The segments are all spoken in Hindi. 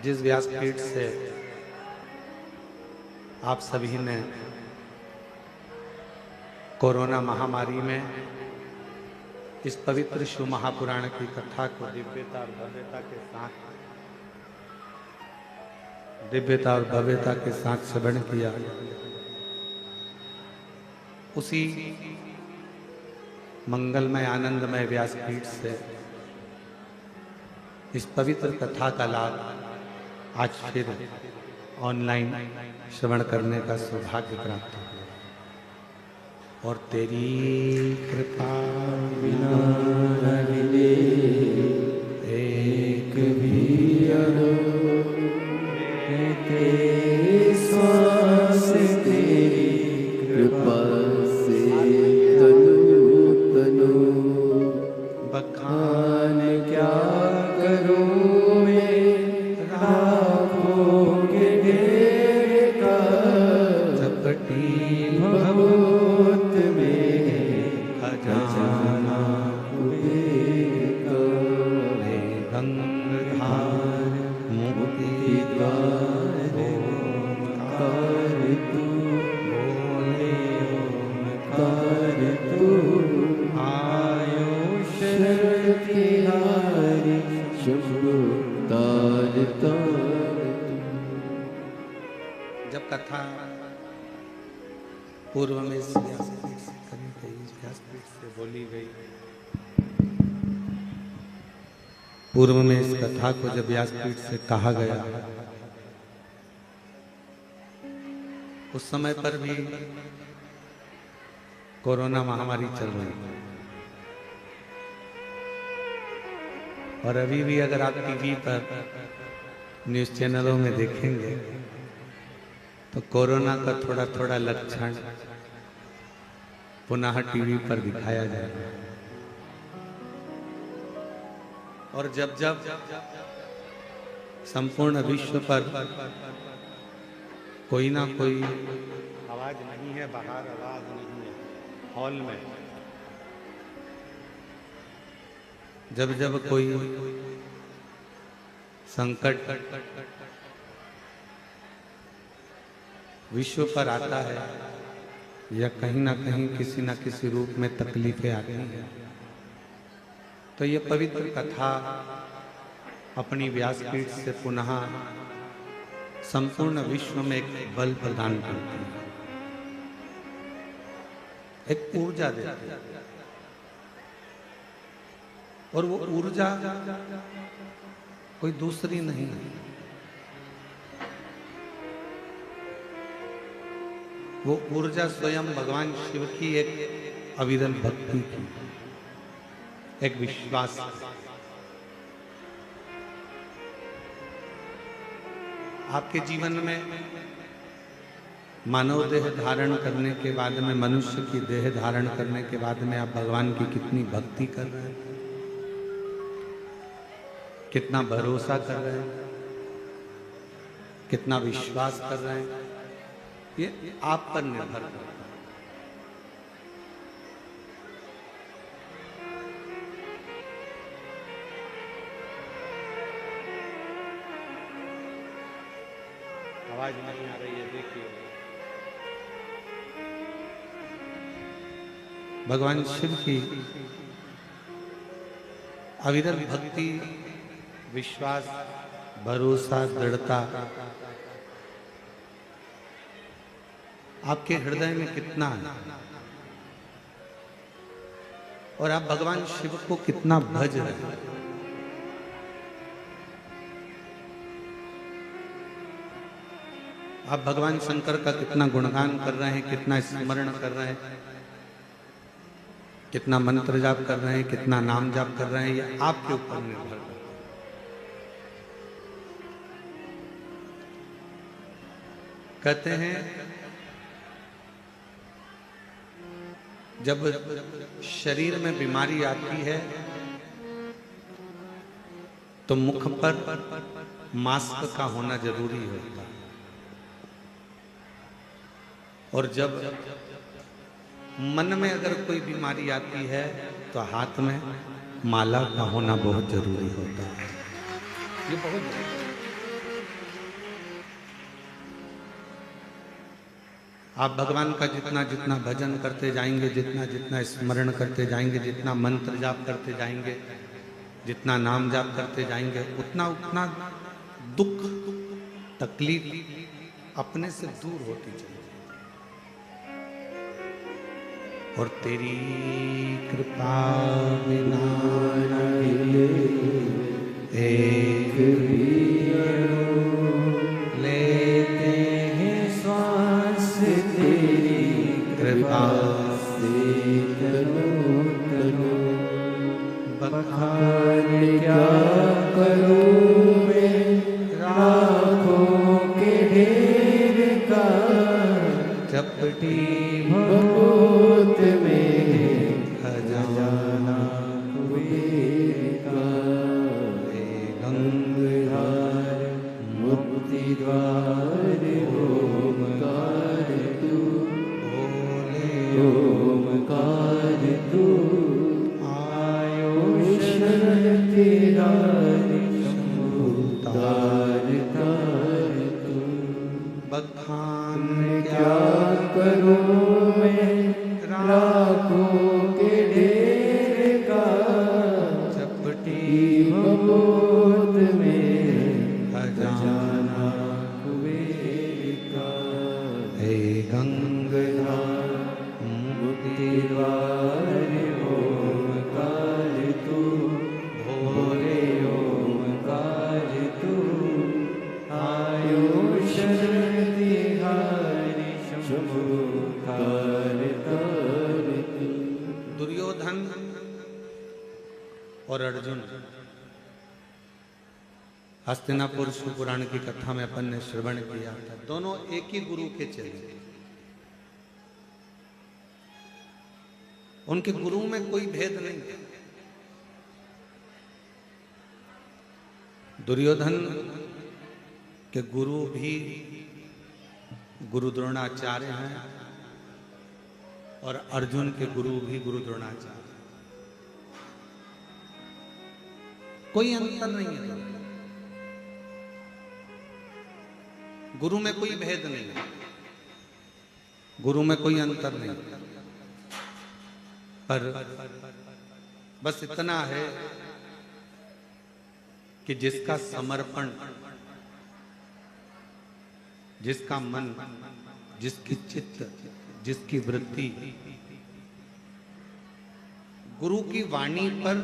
जिस व्यासपीठ से आप सभी ने कोरोना महामारी में इस पवित्र शिव महापुराण की कथा को दिव्यता और भव्यता के साथ श्रवण किया, उसी मंगलमय आनंदमय व्यासपीठ से इस पवित्र कथा का लाभ आज फिर ऑनलाइन श्रवण करने का सौभाग्य प्राप्त हुआ और तेरी कृपा बिना न मिले एक भी तेरे श्वास तेरी कृपा से तनु तनु बखान क्या करूं मैं राहों के घेरे का झपटी भभूत में खजाना का हे गंगाधार मुक्ति द्वार ओंकार तू बोले ओंकार तू आयो शक्ति हारी शंभु तार तार जब कथा पूर्व में इस व्यासपीठ से करी गई, इस व्यासपीठ से बोली गई, पूर्व में इस कथा को जब व्यासपीठ से कहा गया, उस समय पर भी कोरोना महामारी चल रही थी। और अभी भी अगर आप टीवी पर न्यूज चैनलों में देखेंगे तो कोरोना का थोड़ा थोड़ा लक्षण पुनः टीवी पर दिखाया जाएगा। और जब जब संपूर्ण विश्व पर कोई ना कोई आवाज नहीं है, बाहर आवाज नहीं है, हॉल में जब जब कोई संकट विश्व पर आता है या कहीं ना कहीं किसी न किसी रूप में तकलीफें आती हैं, तो ये पवित्र कथा अपनी व्यासपीठ से पुनः संपूर्ण विश्व में एक बल प्रदान करती है, एक ऊर्जा देती है। और वो ऊर्जा कोई दूसरी नहीं है, वो ऊर्जा स्वयं भगवान शिव की एक अविरल भक्ति की, एक विश्वास। आपके जीवन में मानव देह धारण करने के बाद में, मनुष्य की देह धारण करने के बाद में आप भगवान की कितनी भक्ति कर रहे हैं, कितना भरोसा कर रहे हैं, कितना विश्वास कर रहे हैं, ये आप पर निर्भर करता है। आवाज नहीं आ रही है, देखिए। भगवान शिव की अविरल भक्ति, विश्वास, भरोसा, दृढ़ता आपके हृदय में कितना है और आप भगवान शिव को कितना भज रहे हैं। आप भगवान शंकर का कितना गुणगान कर रहे हैं, कितना स्मरण कर रहे हैं, कितना मंत्र जाप कर रहे हैं, कितना नाम जाप कर रहे हैं, ये आपके ऊपर निर्भर करता है। कहते हैं जब शरीर में बीमारी आती है तो मुख पर मास्क का होना जरूरी होता है, और जब मन में अगर कोई बीमारी आती है तो हाथ में माला का होना बहुत जरूरी होता है। ये बहुत आप भगवान का जितना जितना भजन करते जाएंगे, जितना जितना स्मरण करते जाएंगे, जितना मंत्र जाप करते जाएंगे, जितना नाम जाप करते जाएंगे, उतना उतना दुख तकलीफ अपने से दूर होती चली और तेरी कृपा बिना एक लेते हैं श्वास तेरी कृपा से तनो तनो बखान क्या करूं मैं राखों के ढेर का चपटी भगोत में खजाना कुबेर का गंगाधर मुक्ति द्वार ओमकार तू बोले ओमकार तू आयो शरण तेरा शंभु तार तार तू बखान क्या करूं मैं राखों के ढेर का चपटी भगोत में खजाना कुबेर का हे गंगाधर मुक्ति द्वार ओमकार तू भोले ओमकार तू आयो शरण तिहारी शंभु तार तार तू। दुर्योधन और अर्जुन हस्तिनापुर शिवपुराण की कथा में अपन ने श्रवण किया था। दोनों एक ही गुरु के चेले, उनके गुरु में कोई भेद नहीं। दुर्योधन के गुरु भी गुरु द्रोणाचार्य हैं और अर्जुन के गुरु भी गुरु द्रोणाचार्य। कोई अंतर नहीं है, गुरु में कोई भेद नहीं है, गुरु में कोई अंतर नहीं, पर बस इतना है कि जिसका समर्पण, जिसका मन, जिसकी चित्त, जिसकी वृत्ति गुरु की वाणी पर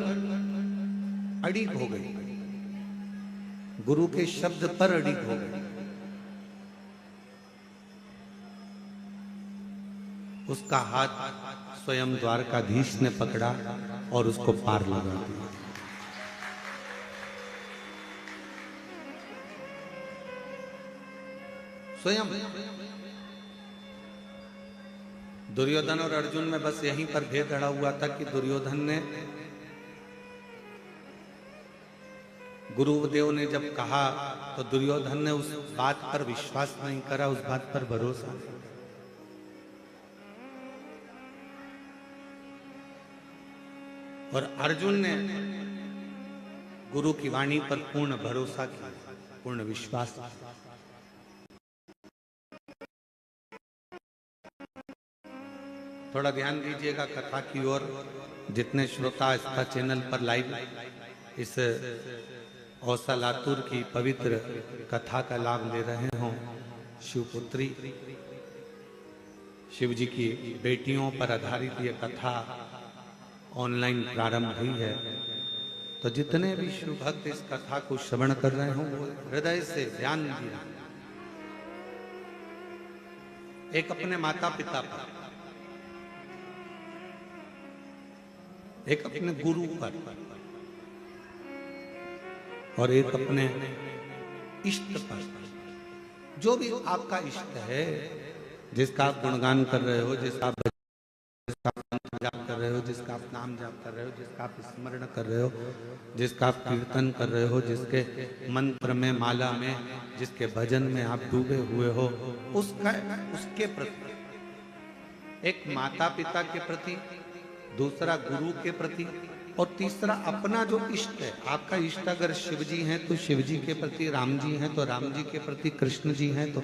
अड़िग हो गई, गुरु के शब्द पर अड़िग हो गई, उसका हाथ स्वयं द्वारकाधीश ने पकड़ा और उसको पार लगा दिया। स्वयं दुर्योधन और अर्जुन में बस यहीं पर भेद अड़ा हुआ था कि दुर्योधन ने, गुरुदेव ने जब कहा तो दुर्योधन ने उस बात पर विश्वास नहीं करा, उस बात पर भरोसा। और अर्जुन ने गुरु की वाणी पर पूर्ण भरोसा किया, पूर्ण विश्वास किया। थोड़ा ध्यान दीजिएगा कथा की ओर। जितने श्रोता इसका चैनल पर लाइव इस औसा लातूर की पवित्र कथा का लाभ ले रहे हों, शिवपुत्री शिव जी की बेटियों पर आधारित ये कथा ऑनलाइन प्रारंभ हुई है, तो जितने भी शिव भक्त इस कथा को श्रवण कर रहे हों वो हृदय से ध्यान दिया एक अपने माता पिता पर, एक अपने गुरु पर और एक अपने इष्ट पर। जो भी आपका इष्ट है, जिसका आप गुणगान कर रहे हो, जिसका आप जाप कर रहे हो, जिसका आप नाम जाप कर रहे हो, जिसका आप स्मरण कर रहे हो, जिसका आप कीर्तन कर रहे हो, जिसके मंत्र में, माला में, जिसके भजन में आप डूबे हुए हो, उसके प्रति, एक माता पिता के प्रति, दूसरा गुरु के प्रति, और तीसरा अपना जो इष्ट है। आपका इष्ट अगर शिव जी हैं तो शिव जी के प्रति, राम जी हैं तो राम जी के प्रति, कृष्ण जी हैं तो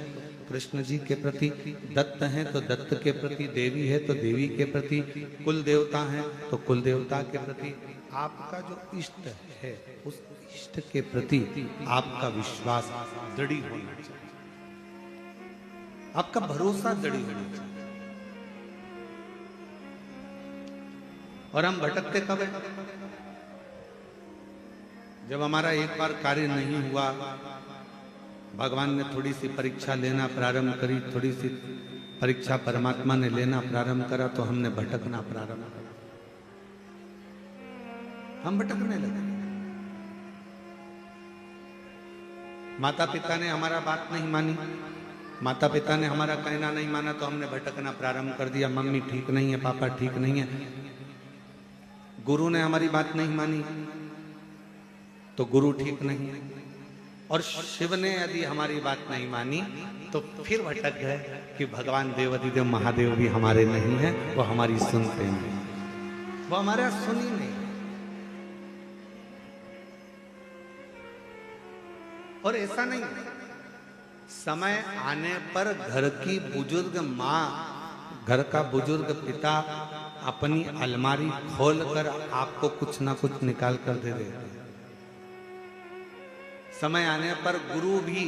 कृष्ण जी के प्रति, दत्त हैं तो दत्त के प्रति, देवी है तो देवी के प्रति, कुल देवता हैं तो कुल देवता के प्रति। आपका जो इष्ट है उस इष्ट के प्रति आपका विश्वास दृढ़ होना चाहिए, आपका भरोसा दृढ़ होना चाहिए। और हम भटकते कब है? जब हमारा एक बार कार्य नहीं हुआ, भगवान ने थोड़ी सी परीक्षा लेना प्रारंभ करी, थोड़ी सी परीक्षा परमात्मा ने लेना प्रारंभ करा तो हमने भटकना प्रारंभ करा, हम भटकने लगे। माता पिता ने हमारा बात नहीं मानी, माता पिता ने हमारा कहना नहीं माना तो हमने भटकना प्रारंभ कर दिया। मम्मी ठीक नहीं है, पापा ठीक नहीं है। गुरु ने हमारी बात नहीं मानी तो गुरु ठीक नहीं है। और शिव ने यदि हमारी बात नहीं मानी तो फिर भटक गए कि भगवान देवाधिदेव महादेव भी हमारे नहीं है, वो हमारी सुनते नहीं, वो हमारा सुन ही नहीं। और ऐसा नहीं, समय आने पर घर की बुजुर्ग माँ, घर का बुजुर्ग पिता अपनी अलमारी खोलकर आपको कुछ ना कुछ निकाल कर दे देते हैं। समय आने पर गुरु भी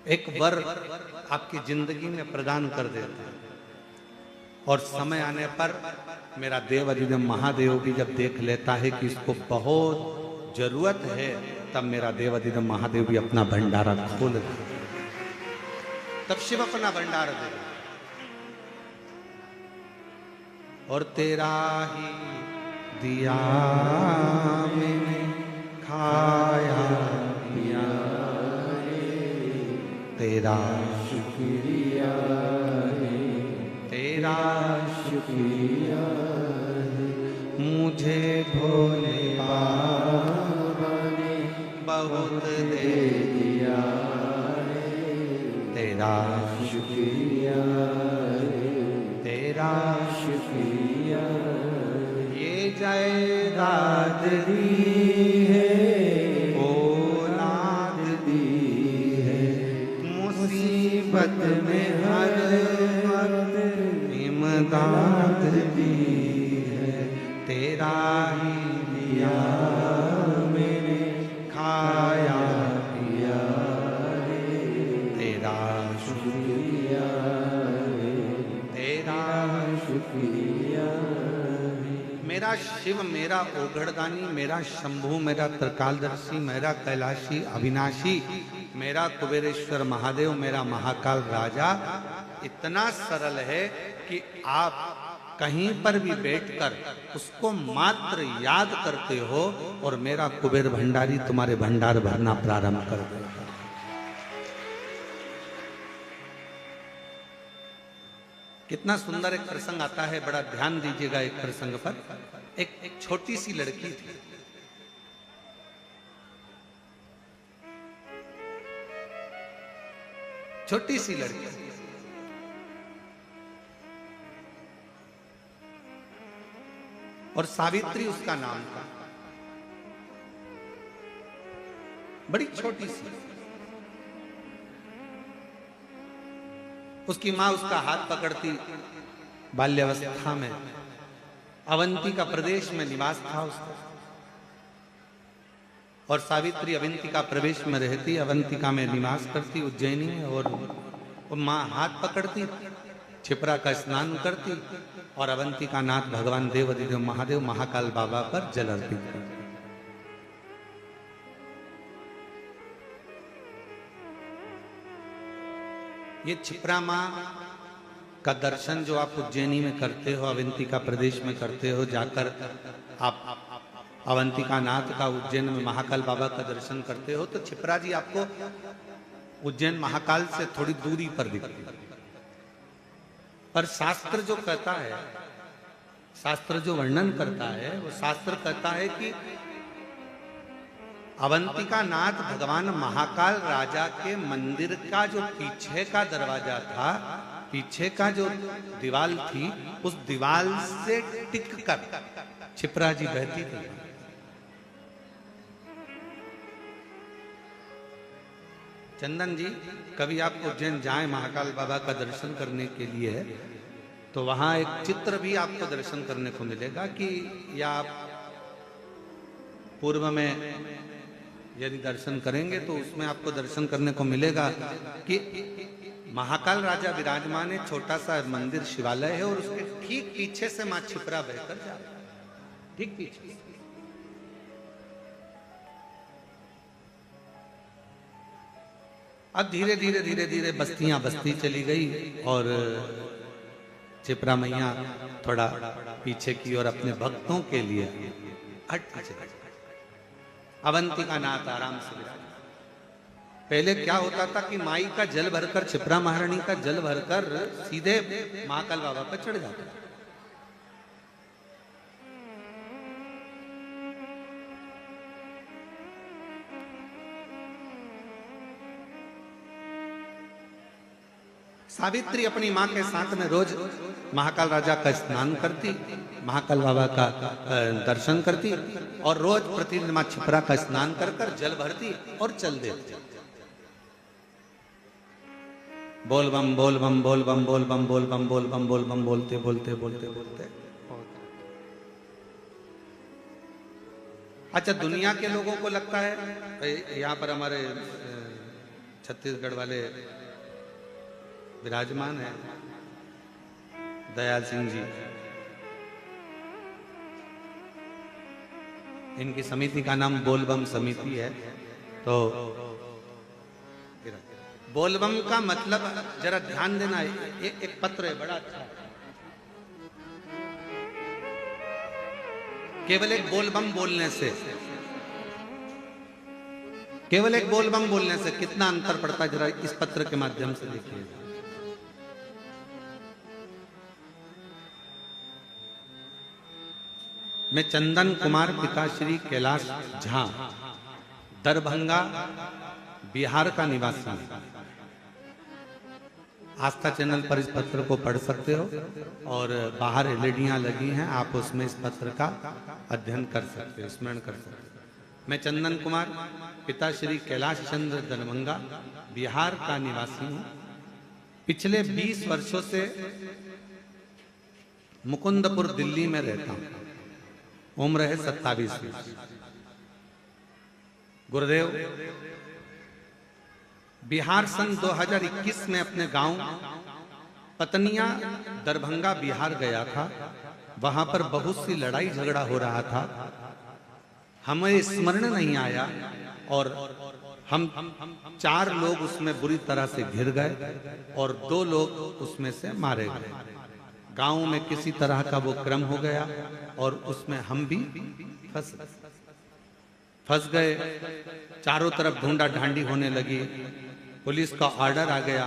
एक वर आपकी जिंदगी में प्रदान कर देते हैं। और समय आने पर मेरा देवाधिदेव महादेव भी जब देख लेता है कि इसको बहुत जरूरत है, तब मेरा देवाधिदेव महादेव भी अपना भंडारा खोल देता है। तब शिव अपना भंडारा दे और तेरा ही दिया मैंने खाया पिया, तेरा शुक्रिया है, तेरा शुक्रिया है, मुझे भोले बाबा ने बहुत दे दिया है, तेरा शुक्रिया है, तेरा शुक्रिया ये जायदाद दी है, औलाद दी है, मुसीबत में हर वक्त इमदाद दी है, तेरा ही दिया मैंने खाया पिया है, तेरा शुक्रिया है, तेरा शुक्रिया मेरा शिव, मेरा ओघड़दानी, मेरा शंभु, मेरा त्रिकालदर्शी, मेरा कैलाशी अविनाशी, मेरा कुबेरेश्वर महादेव, मेरा महाकाल राजा इतना सरल है कि आप कहीं पर भी बैठकर उसको मात्र याद करते हो और मेरा कुबेर भंडारी तुम्हारे भंडार भरना प्रारंभ कर देगा। कितना सुंदर एक प्रसंग आता है, बड़ा ध्यान दीजिएगा एक प्रसंग पर। एक छोटी सी लड़की थी, छोटी सी लड़की, और सावित्री उसका नाम था, बड़ी छोटी सी। उसकी माँ उसका हाथ पकड़ती, बाल्यावस्था में अवंतिका प्रदेश में निवास था उसका, और सावित्री अवंतिका प्रदेश में रहती, अवंतिका में निवास करती उज्जैनी में। और वो माँ हाथ पकड़ती, छिपरा का स्नान करती और अवंतिका नाथ भगवान देवाधिदेव महादेव महाकाल बाबा पर जल अर्पित करती। ये छिपरा माँ का दर्शन जो आप उज्जैनी में करते हो, अवंतिका प्रदेश में करते हो, जाकर आप अवंतिका नाथ का उज्जैन में महाकाल बाबा का दर्शन करते हो, तो छिपरा जी आपको उज्जैन महाकाल से थोड़ी दूरी पर दिखती है। पर शास्त्र जो कहता है, शास्त्र जो वर्णन करता है, वो शास्त्र कहता है कि अवंतिका नाथ भगवान महाकाल राजा के मंदिर का जो पीछे का दरवाजा था, पीछे का जो दीवाल थी, उस दीवाल से टिक कर छिपरा जी बहती थी। चंदन जी, कभी आप उज्जैन जाएं महाकाल बाबा का दर्शन करने के लिए, तो वहां एक चित्र भी आपको दर्शन करने को मिलेगा कि या आप पूर्व में यदि दर्शन करेंगे तो उसमें आपको दर्शन करने को मिलेगा कि महाकाल राजा विराजमान है, छोटा सा मंदिर शिवालय है और उसके ठीक पीछे से मां छिपरा बहकर जा रही है, ठीक पीछे। अब धीरे धीरे धीरे धीरे बस्तियां बस्ती चली गई और छिपरा मैया थोड़ा पीछे की और अपने भक्तों के लिए हट चली। अवंतिका नाथ आराम से विराज। पहले क्या होता था कि माई का जल भरकर, छिपरा महारानी का जल भरकर सीधे महाकाल बाबा पर चढ़ जाता था। सावित्री अपनी मां के साथ में रोज महाकाल राजा का स्नान करती, महाकाल बाबा का दर्शन करती और रोज प्रतिदिन मां छिपरा का स्नान कर कर जल भरती और चल देती। बोल बम बोल बम बोल बम बोल बम बोल बम बोल बम बोल बम बोलते बोलते बोलते बोलते। अच्छा, दुनिया के लोगों को लगता है, यहाँ पर हमारे छत्तीसगढ़ वाले विराजमान है दयाल सिंह जी, इनकी समिति का नाम बोलबम समिति है। तो बोलबम का मतलब जरा ध्यान देना, एक पत्र है बड़ा अच्छा, केवल एक बोलबम बोलने से, केवल एक बोलबम बोलने से कितना अंतर पड़ता है, जरा इस पत्र के माध्यम से देखिए। मैं चंदन कुमार पिताश्री कैलाश झा, दरभंगा बिहार का निवासी हूं। आस्था चैनल पर इस पत्र को पढ़ सकते हो और बाहर एलईडियां लगी हैं, आप उसमें इस पत्र का अध्ययन कर सकते हो, स्मरण कर सकते हो। मैं चंदन कुमार पिताश्री कैलाश चंद्र दरभंगा बिहार का निवासी हूं। पिछले 20 वर्षों से मुकुंदपुर दिल्ली में रहता हूं। उम्र है 27 वर्ष। गुरुदेव, बिहार सन 2021 में अपने गांव पतनिया दरभंगा बिहार गया था। वहां पर बहुत सी लड़ाई झगड़ा हो रहा था, हमें स्मरण नहीं आया और हम 4 लोग उसमें बुरी तरह से घिर गए और 2 लोग उसमें से मारे गए। गांव में किसी तरह का वो क्रम हो गया और उसमें हम भी फंस गए। चारों तरफ ढूंढा ढांडी होने लगी, पुलिस का ऑर्डर आ गया,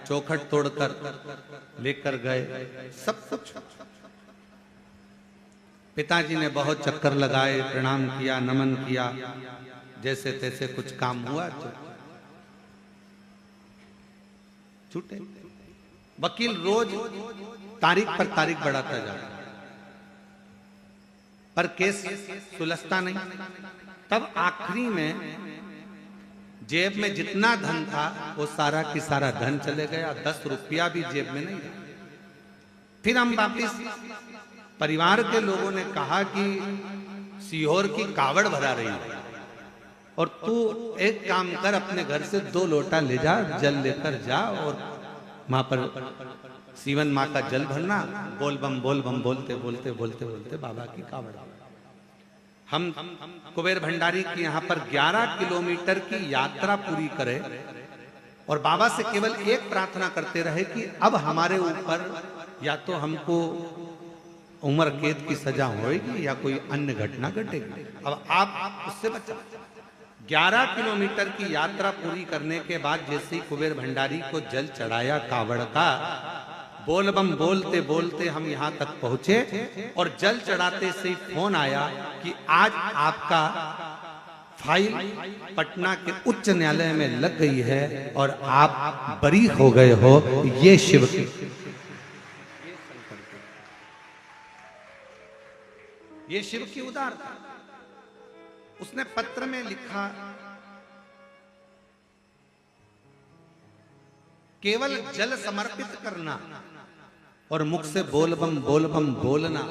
चौखट तोड़कर लेकर गए सब कुछ। पिताजी ने बहुत चक्कर लगाए, प्रणाम किया, नमन किया, जैसे तैसे कुछ काम हुआ तो छूटे। वकील रोज तारीख पर तारीख बढ़ाता जा रहा पर केस सुलझता नहीं। तब आखिरी में जेब में जितना धन था वो सारा की सारा धन चले गया, 10 रुपया भी जेब में नहीं। फिर हम वापिस, परिवार के लोगों ने कहा कि सीहोर की कावड़ भरा रही है और तू एक काम कर, अपने घर से 2 लोटा ले जा, जल लेकर जा और वहां पर सीवन माँ का जल भरना, बोल बम बोलते बोलते बोलते बोलते बाबा की कावड़। हम कुबेर भंडारी की यहाँ पर 11 किलोमीटर की यात्रा पूरी करें और बाबा से केवल एक प्रार्थना करते रहे कि अब हमारे ऊपर या तो हमको उम्र कैद की सजा होगी या कोई अन्य घटना घटेगी, अब आप उससे बचा। 11 किलोमीटर की यात्रा पूरी करने के बाद जैसे ही कुबेर भंडारी को जल चढ़ाया कावड़ का, बोल बम बोलते बोलते हम यहाँ तक पहुंचे और जल चढ़ाते से ही फोन आया कि आज आपका फाइल पटना के उच्च न्यायालय में लग गई है और आप बरी हो गए हो। ये शिव की, ये शिव की उदारता। उसने पत्र में लिखा केवल जल समर्पित करना और मुख से बोल बम बोलना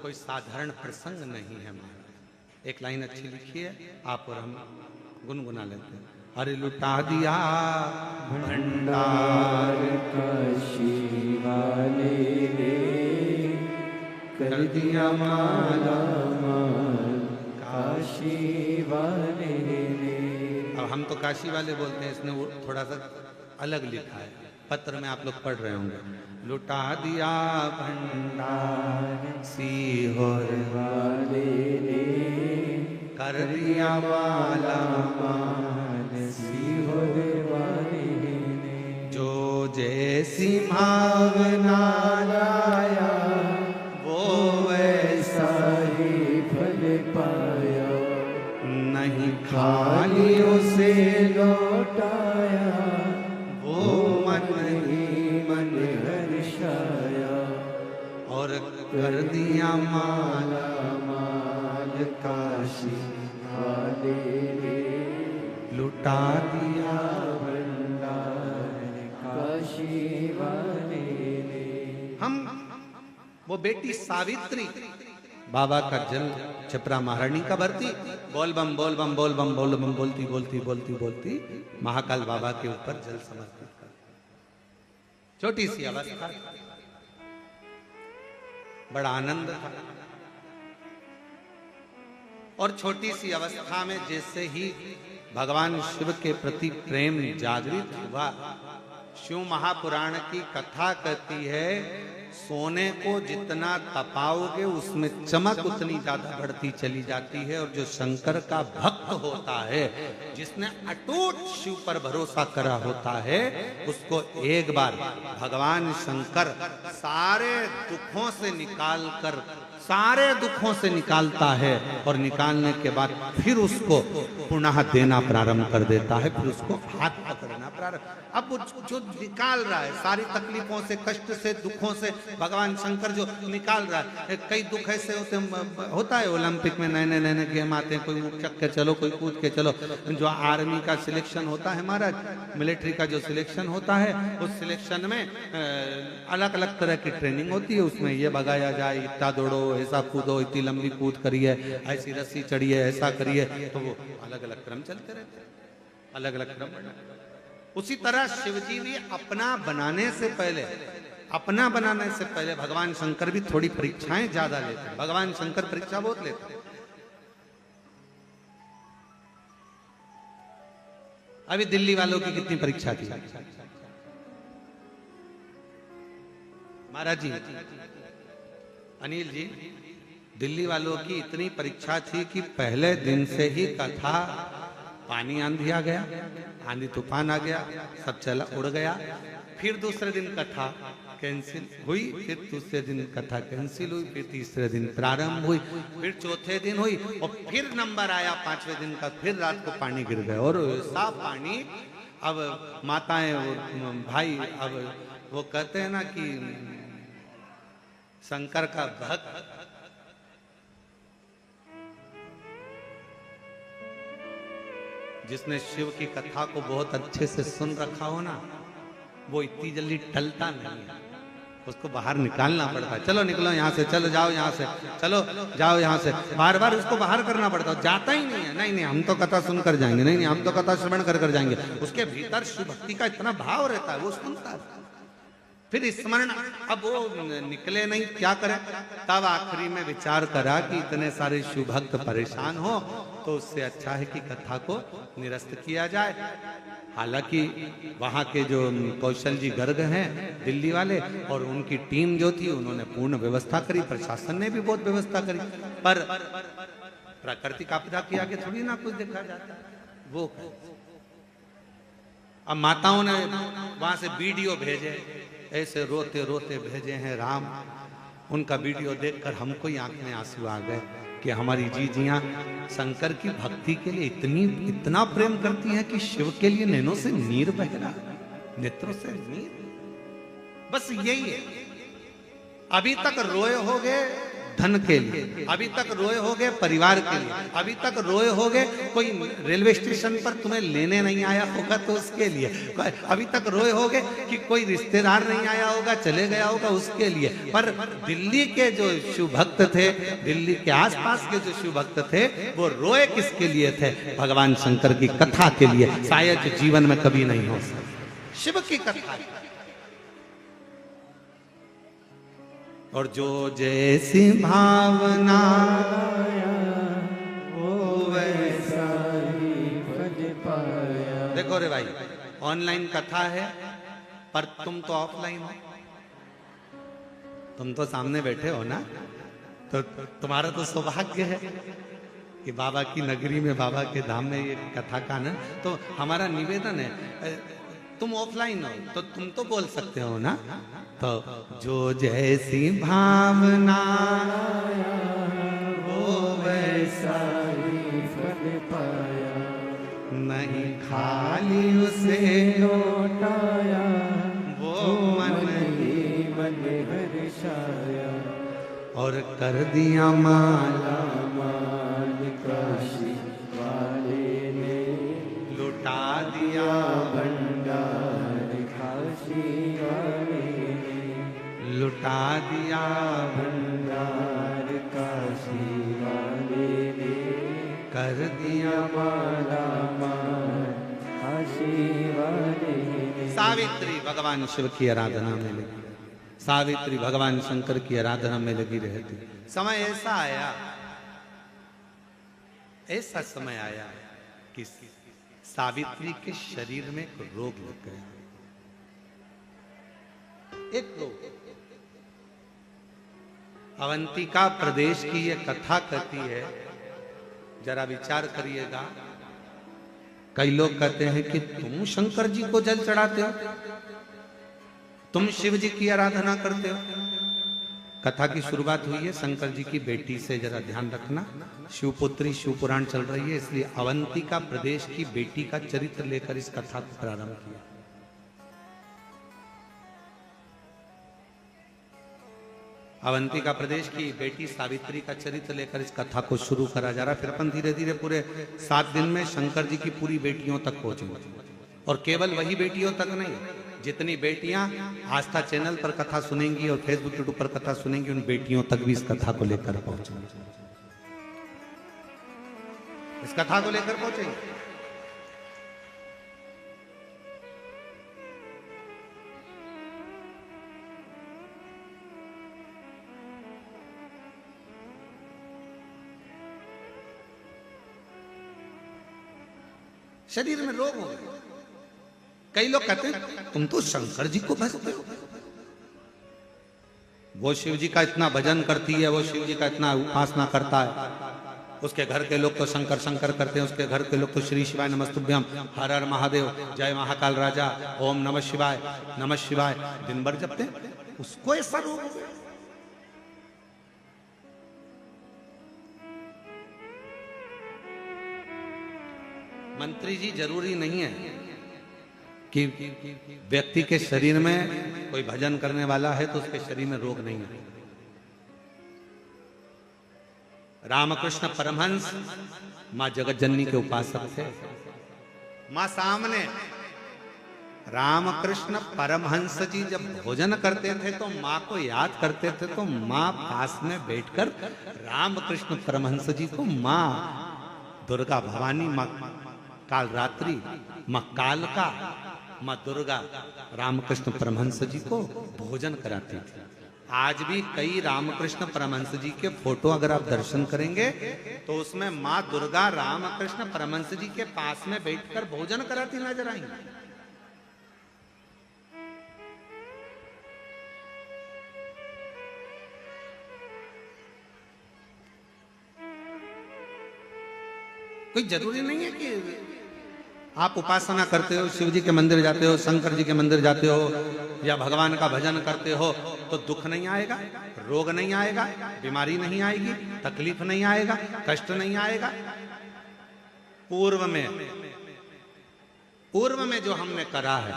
कोई साधारण प्रसंग नहीं है महाराज। एक लाइन अच्छी लिखी है, आप और हम गुनगुना लेते हैं। अरे लुटा दिया भंडार काशी वाले ने, कर दिया माला माल काशी वाले ने। अब हम तो काशी वाले बोलते हैं, इसने वो थोड़ा सा अलग लिखा है, पत्र में आप लोग पढ़ रहे होंगे। लुटा दिया भंडार सीहोर वाले ने, कर दिया माला माल सीहोर वाले ने। जो जैसी भावना लाया वो वैसा सारी फल पाया, नहीं खाली खाली उसे लौटाया, वो मन ही मन हर्षाया। और कर दिया माला माल काशी वाले ने, लुटा दिया। भंडार काशी वाले ने। हम वो बेटी सावित्री बाबा का जल छपरा महारानी का भरती, बोल बम बोलती बोलती बोलती बोलती महाकाल बाबा के ऊपर जल समर्पित कर। छोटी सी अवस्था, बड़ा आनंद था। और छोटी सी अवस्था में जैसे ही भगवान शिव के प्रति प्रेम जागृत हुआ, शिव महापुराण की कथा कहती है, सोने को जितना तपाओगे उसमें चमक उतनी ज्यादा बढ़ती चली जाती है। और जो शंकर का भक्त होता है, जिसने अटूट शिव पर भरोसा करा होता है, उसको एक बार भगवान शंकर सारे दुखों से निकालता है और निकालने के बाद फिर उसको पुनः देना प्रारंभ कर देता है, फिर उसको हाथ पकड़ना प्रारंभ। अब वो जो निकाल रहा है सारी तकलीफों से, कष्ट से, दुखों से, भगवान शंकर जो निकाल रहा है। कई दुख ऐसे होता है ओलंपिक में नए नए गेम आते हैं, कोई उछक के चलो, कोई कूद के चलो। जो आर्मी का सिलेक्शन होता है महाराज, मिलिट्री का जो सिलेक्शन होता है, उस सिलेक्शन में अलग अलग तरह की ट्रेनिंग होती है। उसमें ये भगाया जाए, इतना दौड़ो, ऐसा कूदो, इतनी लंबी कूद करिए, ऐसी रस्सी चढ़िए, ऐसा करिए। तो वो अलग अलग क्रम चलते रहते हैं, अलग अलग क्रम बढ़ना। उसी तरह शिवजी भी अपना बनाने से पहले भगवान शंकर भी थोड़ी परीक्षाएं ज्यादा लेते हैं। भगवान शंकर परीक्षा बहुत लेते हैं। अभी दिल्ली वालों की कितनी परीक्षा थी महाराज जी, अनिल जी, दिल्ली वालों की इतनी परीक्षा थी कि पहले दिन से ही कथा, पानी आंधी आ गया, आंधी तूफान आ गया, सब चला उड़ गया। फिर दूसरे दिन कथा कैंसिल हुई, फिर दूसरे दिन कथा कैंसिल हुई, फिर तीसरे दिन प्रारंभ हुई, फिर चौथे दिन हुई, और फिर नंबर आया पांचवें दिन का, फिर रात को पानी गिर गया। और ऐसा पानी, अब माताएं, भाई, अब वो कहते हैं ना कि शंकर का भक्त जिसने शिव की कथा को बहुत अच्छे से सुन रखा हो ना, वो इतनी जल्दी टलता नहीं है, उसको बाहर निकालना पड़ता है। चलो निकलो यहाँ से, चलो जाओ यहाँ से, चलो जाओ यहाँ से, बार बार उसको बाहर करना पड़ता है। जाता ही नहीं है, नहीं हम तो कथा सुनकर जाएंगे, नहीं हम तो कथा श्रवण कर जाएंगे। उसके भीतर शिव भक्ति का इतना भाव रहता है, वो सुनता है। फिर स्मरण, अब वो निकले नहीं, क्या करे? तब आखिरी में विचार करा कि इतने सारे शिव भक्त परेशान हो, तो उससे अच्छा है कि कथा को निरस्त किया जाए। हालांकि वहां के जो कौशल जी गर्ग हैं दिल्ली वाले, और उनकी टीम जो थी, उन्होंने पूर्ण व्यवस्था करी, प्रशासन ने भी बहुत व्यवस्था करी, पर प्राकृतिक आपदा के आगे थोड़ी ना कुछ देखा जाता वो। अब माताओं ने वहां से वीडियो भेजे, ऐसे रोते रोते भेजे हैं राम। उनका वीडियो देखकर हमको ही आंख में आंसू आ गए कि हमारी जीजियां शंकर की भक्ति के लिए इतना प्रेम करती हैं कि शिव के लिए नैनों से नीर बह रहा, नेत्रों से नीर। बस यही है, अभी तक रोए होगे, धन के लिए, अभी तक रोए होगे परिवार के लिए, अभी तक रोए होगे कोई रेलवे स्टेशन पर तुम्हें लेने नहीं आया होगा तो उसके लिए, अभी तक रोए होगे कि कोई रिश्तेदार नहीं आया होगा चले गया होगा उसके लिए। पर दिल्ली के जो शिव भक्त थे, दिल्ली के आसपास के जो शिव भक्त थे, वो रोए किसके लिए थे? भगवान शंकर की कथा के लिए। शायद जीवन में कभी नहीं हो सकता शिव की कथा। और जो जैसी भावना वो वैसा ही भज पाया। देखो रे भाई, ऑनलाइन कथा है पर तुम तो ऑफलाइन हो, तुम तो सामने बैठे हो ना, तो तुम्हारा तो सौभाग्य है कि बाबा की नगरी में, बाबा के धाम में ये कथा का ना। तो हमारा निवेदन है, तुम ऑफलाइन हो तो तुम तो बोल सकते हो ना। तो जो जैसी भावना वो वैसा ही फल पाया। नहीं खाली उसे लौटाया वो मन ही मन हर्षाया। और कर दिया माला माल काशी वाले ने लुटा दिया भंडार काशी वाले ने लुटा दिया भंडार काशी वाले ने कर दिया माला माल काशी वाले ने। सावित्री भगवान शिव की आराधना में लगी, सावित्री भगवान शंकर की आराधना में लगी रहती। समय ऐसा आया, ऐसा समय आया कि सावित्री के शरीर में एक रोग लग गया। एक रोग। अवंतिका प्रदेश की यह कथा कहती है, जरा विचार करिएगा। कई लोग कहते हैं कि तुम शंकर जी को जल चढ़ाते हो, तुम शिव जी की आराधना करते हो। कथा की शुरुआत हुई है शंकर जी की बेटी से, जरा ध्यान रखना। शिवपुत्री शिव पुराण चल रही है, इसलिए अवंतिका प्रदेश की बेटी का चरित्र लेकर इस कथा को प्रारंभ किया। अवंतिका प्रदेश की बेटी सावित्री का चरित्र लेकर इस कथा को शुरू करा जा रहा। फिर अपन धीरे धीरे पूरे 7 दिन में शंकर जी की पूरी बेटियों तक पहुंचेंगे। और केवल वही बेटियों तक नहीं, जितनी बेटियां आस्था चैनल पर कथा सुनेंगी और फेसबुक यूट्यूब पर कथा सुनेंगी, उन बेटियों तक भी इस कथा को लेकर पहुंचेंगे, इस कथा को लेकर पहुंचेंगे। शरीर में रोग हो गए। कई लोग कहते हैं तुम तो शंकर जी को भजते हो, वो शिव जी का इतना भजन करती है, वो शिव जी का इतना उपासना करता है, उसके घर के लोग तो शंकर शंकर करते हैं, उसके घर के लोग तो श्री शिवाय नमस्तुभ्यम, हर हर महादेव, जय महाकाल राजा, ओम नमः शिवाय दिन भर जपते हैं। उसको ऐसा रोग हो गया। मंत्री जी, जरूरी नहीं है कि व्यक्ति के शरीर में कोई भजन करने वाला है तो उसके शरीर में रोग नहीं है। रामकृष्ण परमहंस मां जगतजननी के उपासक थे। मां सामने रामकृष्ण परमहंस जी जब भोजन करते थे तो मां को याद करते थे, तो मां पास में बैठकर रामकृष्ण परमहंस जी को मां दुर्गा भवानी, मां काल रात्रि, मां कालका, मां दुर्गा रामकृष्ण परमहंस जी को भोजन कराती थी। आज भी कई रामकृष्ण परमहंस जी के फोटो अगर आप दर्शन करेंगे तो उसमें मां दुर्गा रामकृष्ण परमहंस जी के पास में बैठकर भोजन कराती नजर आएंगी। कोई जरूरी नहीं है कि आप उपासना करते हो, शिव जी के मंदिर जाते हो, शंकर जी के मंदिर जाते हो या भगवान का भजन करते हो तो दुख नहीं आएगा, रोग नहीं आएगा, बीमारी नहीं आएगी, तकलीफ नहीं आएगा, कष्ट नहीं आएगा। पूर्व में जो हमने करा है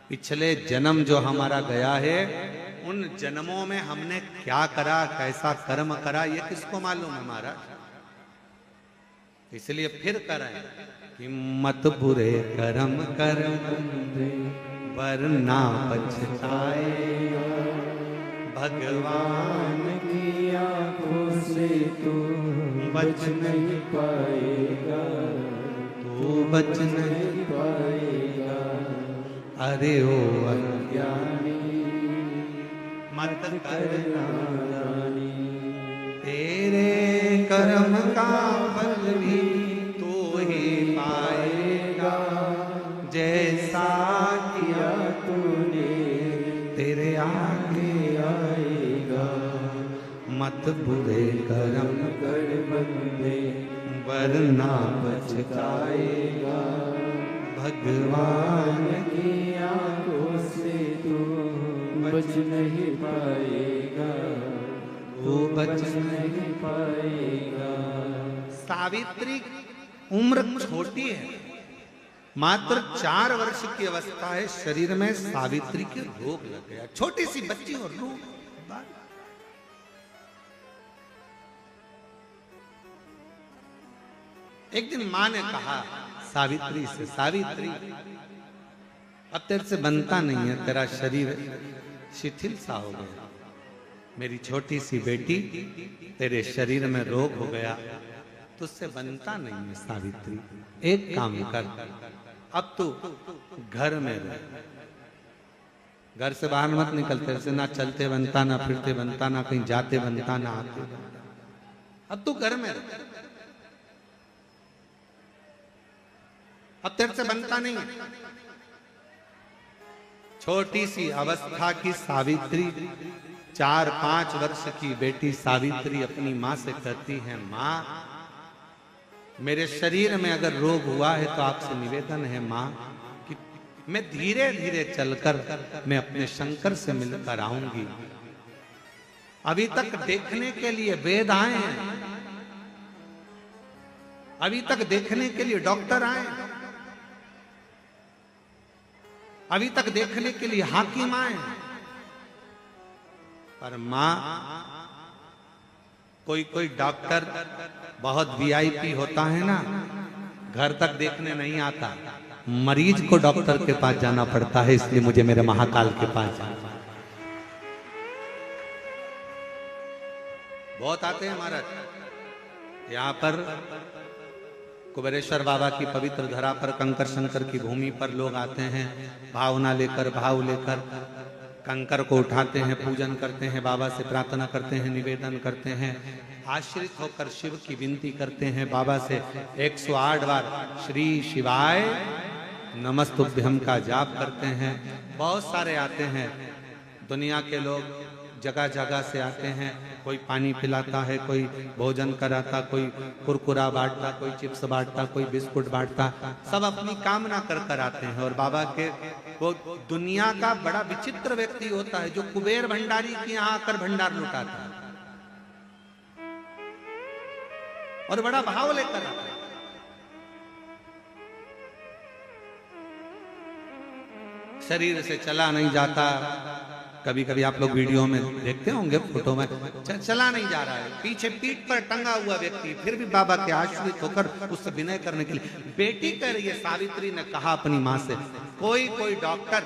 पिछले जन्म जो हमारा गया है, उन जन्मों में हमने क्या करा, कैसा कर्म करा, ये किसको मालूम है महाराज। इसलिए फिर करें कि मत बुरे कर्म कर वरना पछताएगा, भगवान की आंखों से तू बच नहीं पाएगा, तू बच नहीं पाएगा। अरे ओ अज्ञानी मत कर नादानी, तेरे कर्म का फल भी तू ही पाएगा, जैसा किया तूने तेरे आगे आएगा। मत बुरे कर्म कर बंदे वरना पछताएगा, भगवान की आंखों से तू बच नहीं पाएगा, तू बच नहीं पाएगा। सावित्री उम्र छोटी है, मात्र 4 वर्ष की अवस्था है, शरीर में सावित्री के रोग लग गया। छोटी सी बच्ची और रोग। एक दिन मां ने कहा सावित्री से, सावित्री अब तेरे से बनता नहीं है, तेरा शरीर शिथिल सा हो गया, मेरी छोटी सी बेटी तेरे शरीर में रोग हो गया, तुझसे बनता नहीं है सावित्री। एक काम कर, अब तू घर में रह, घर से बाहर मत निकल, तेरे से ना चलते बनता, ना फिरते बनता, ना कहीं जाते बनता, ना आते बनता। अब तू घर में रह, अब तेरे से बनता नहीं है। छोटी सी अवस्था की सावित्री, 4-5 वर्ष की बेटी सावित्री अपनी मां से कहती है, मां मेरे शरीर में अगर रोग हुआ है तो आपसे निवेदन है मां कि मैं धीरे धीरे चलकर मैं अपने शंकर से मिलकर आऊंगी। अभी तक देखने के लिए वेद आए हैं, अभी तक देखने के लिए डॉक्टर आए हैं, अभी तक देखने के लिए हाकिम आए, पर मां कोई डॉक्टर बहुत वीआईपी होता है ना, घर तक देखने नहीं आता, मरीज को डॉक्टर के पास जाना पड़ता है। इसलिए मुझे मेरे महाकाल के पास जाना, बहुत आते हैं महाराज। यहाँ पर कुबेरेश्वर बाबा की पवित्र धरा पर, कंकर शंकर की भूमि पर लोग आते हैं, भावना लेकर, भाव लेकर कंकर को उठाते हैं, पूजन करते हैं, बाबा से प्रार्थना करते हैं, निवेदन करते हैं, आश्रित होकर शिव की विनती करते हैं, बाबा से 108 बार श्री शिवाय नमस्तुभ्यम का जाप करते हैं। बहुत सारे आते हैं, दुनिया के लोग जगह जगह से आते हैं, कोई पानी पिलाता है, कोई भोजन कराता, कोई कुरकुरा बांटता, कोई चिप्स बांटता, कोई बिस्कुट बांटता, सब अपनी कामना कर कर आते हैं। और बाबा के वो दुनिया का बड़ा विचित्र व्यक्ति होता है जो कुबेर भंडारी के यहाँ आकर भंडार लुटाता है और बड़ा भाव लेकर आता है। शरीर से चला नहीं जाता, कभी कभी आप लोग वीडियो में देखते होंगे, फोटो में चला नहीं जा रहा है, पीछे पीठ पर टंगा हुआ व्यक्ति, फिर भी बाबा के आश्रित होकर उससे विनय करने के लिए बेटी कह रही है। सावित्री ने कहा अपनी मां से, कोई कोई डॉक्टर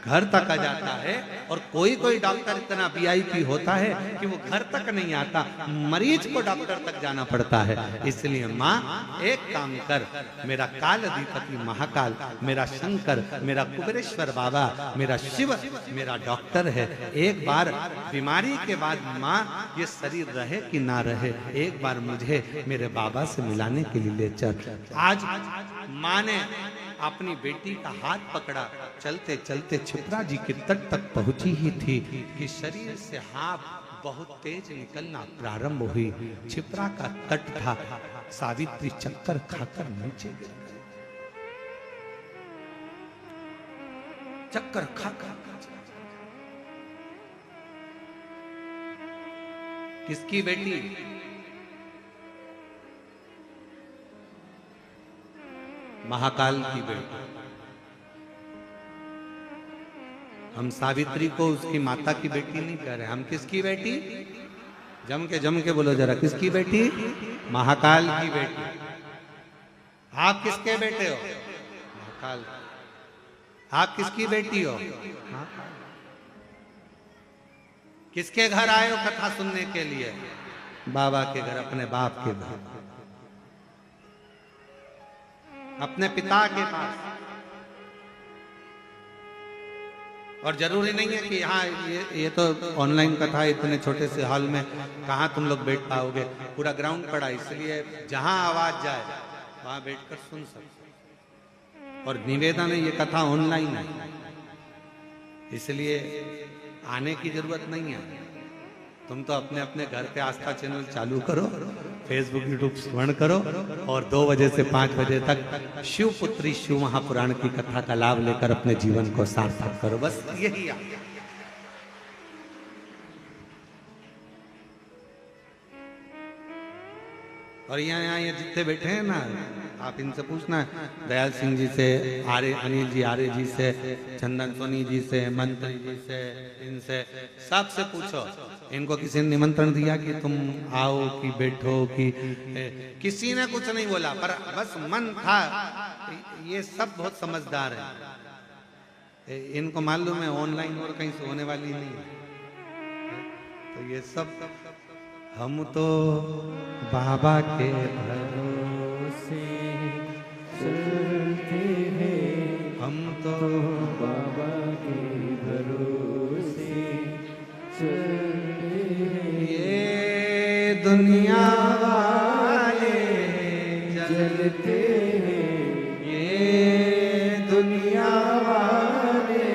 घर तक आ जाता है और कोई डॉक्टर इतना वीआईपी होता है कि वो घर तक नहीं आता, मरीज को डॉक्टर तक जाना पड़ता है। इसलिए मां एक काम कर, मेरा काल अधिपति महाकाल, मेरा शंकर, मेरा कुबेरेश्वर बाबा, मेरा शिव मेरा डॉक्टर है, एक बार बीमारी के बाद मां ये शरीर रहे कि ना रहे, एक बार मुझे मेरे बाबा से मिलाने के लिए ले चल। आज मां ने अपनी बेटी का हाथ पकड़ा, चलते चलते छिपरा जी के तट तक पहुंची ही थी कि शरीर से हाथ बहुत तेज निकलना प्रारंभ हुई। छिपरा का तट था, सावित्री चक्कर खाकर नीचे गिर गई, चक्कर खाकर। किसकी बेटी? महाकाल की बेटी। हम सावित्री को उसकी माता की बेटी नहीं कह रहे, हम किसकी बेटी? जम के बोलो जरा, किसकी बेटी? महाकाल की बेटी। आप किसके बेटे हो? महाकाल। आप किसकी बेटी हो? महाकाल। किसके घर आए हो कथा सुनने के लिए? बाबा के घर, अपने बाप के घर, अपने पिता के पास। और जरूरी नहीं है कि हाँ ये तो ऑनलाइन कथा है, इतने छोटे से हॉल में कहाँ तुम लोग बैठ पाओगे, पूरा ग्राउंड पड़ा, इसलिए जहां आवाज जाए वहां बैठकर सुन सकते। और निवेदन है, ये कथा ऑनलाइन है, इसलिए आने की जरूरत नहीं है। तुम तो अपने अपने घर पे आस्था चैनल चालू करो, फेसबुक यूट्यूब स्मरण करो, और 2 बजे से 5 बजे तक शिवपुत्री शिव महापुराण की कथा का लाभ लेकर अपने जीवन को सार्थक करो। बस यही है। और यहाँ ये जितने बैठे हैं ना, आप इनसे पूछना, दयाल सिंह जी से, आर्य अनिल जी आर्य जी से, चंदन सोनी जी से, मंत्री जी से, इनसे सबसे पूछो, इनको किसी ने निमंत्रण दिया कि तुम आओ कि बैठो कि? किसी ने कुछ नहीं बोला, पर बस मन था। ये सब बहुत समझदार है, इनको मालूम है ऑनलाइन और कहीं से होने वाली नहीं है। तो ये सब हम तो बाबा के भरोसे चलते हैं, हम तो बाबा के भरोसे चलते हैं। ये दुनिया वाले जलते हैं, ये दुनिया वाले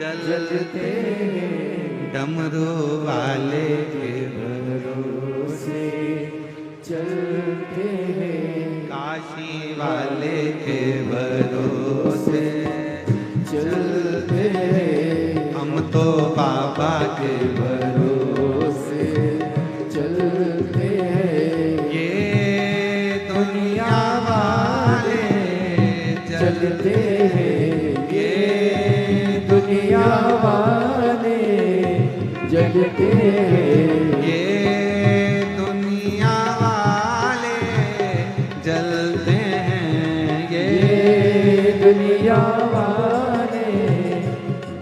जलते हैं। डमरू वाले के भरोसे चलते हैं, काशी वाले के भरोसे चलते हैं। हम तो बाबा के भरोसे चलते हैं। ये दुनिया वाले चलते हैं, ये दुनिया वाले जलते हैं। ये दुनिया वाले जलते हैं। ये दुनिया वाले